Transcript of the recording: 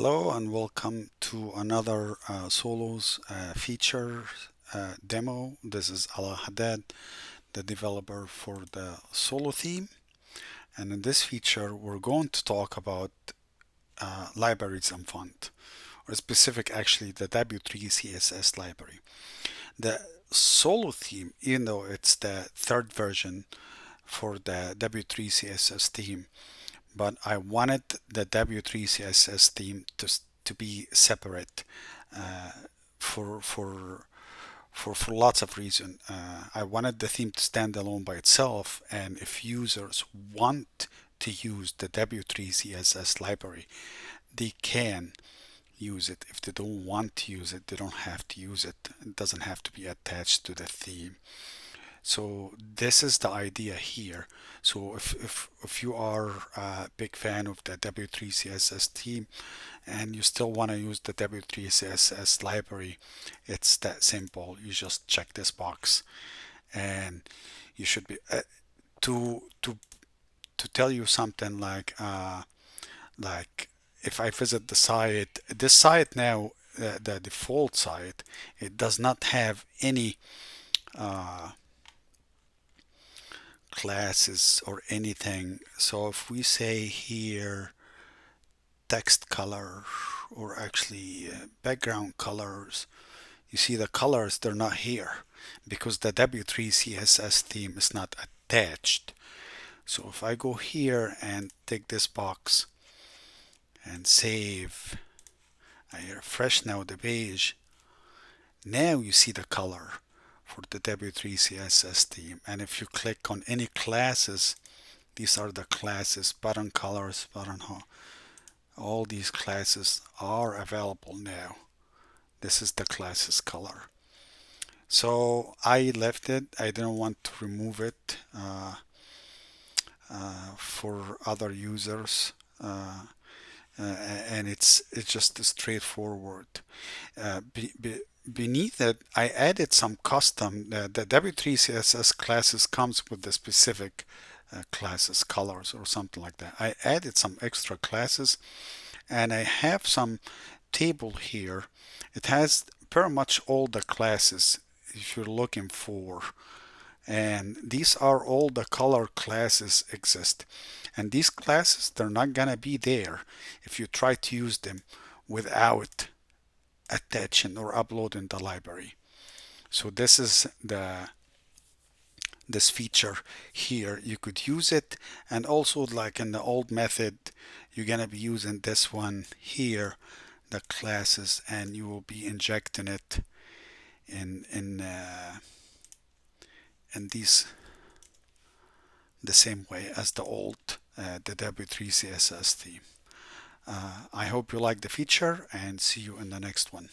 Hello and welcome to another Solos feature demo. This is Ala Haddad, the developer for the Solo theme. And in this feature, we're going to talk about libraries and font, or specific actually the W3.CSS library. The Solo theme, even though it's the third version for the W3.CSS theme, but I wanted the W3 CSS theme to be separate uh, for for for lots of reasons. I wanted the theme to stand alone by itself, and if users want to use the W3 CSS library, they can use it. If they don't want to use it, they don't have to use it. It doesn't have to be attached to the theme. So this is the idea here. So if you are a big fan of the W3 CSS theme and you still want to use the W3 CSS library, it's that simple. You just check this box and you should be to tell you something like if I visit the site, this site now, the default site, it does not have any uh, classes or anything. So if we say here text color or actually background colors, you see the colors, they're not here because the W3 CSS theme is not attached. So if I go here and take this box and save, I refresh now the page, now you see the color for the W3 CSS theme. And if you click on any classes, these are the classes, button colors, button home. All these classes are available now. This is the classes color. So I left it. I didn't want to remove it for other users. And it's just straightforward. Beneath it, I added some custom. The W3 CSS classes comes with the specific classes, colors, or something like that. I added some extra classes, and I have some table here. It has pretty much all the classes if you're looking for. And these are all the color classes exist. And these classes, they're not gonna be there if you try to use them without attaching or uploading the library. So this is this feature here. You could use it, and also like in the old method, you're gonna be using this one here, the classes, and you will be injecting it in these the same way as the old the W3 CSS theme. I hope you like the feature and see you in the next one.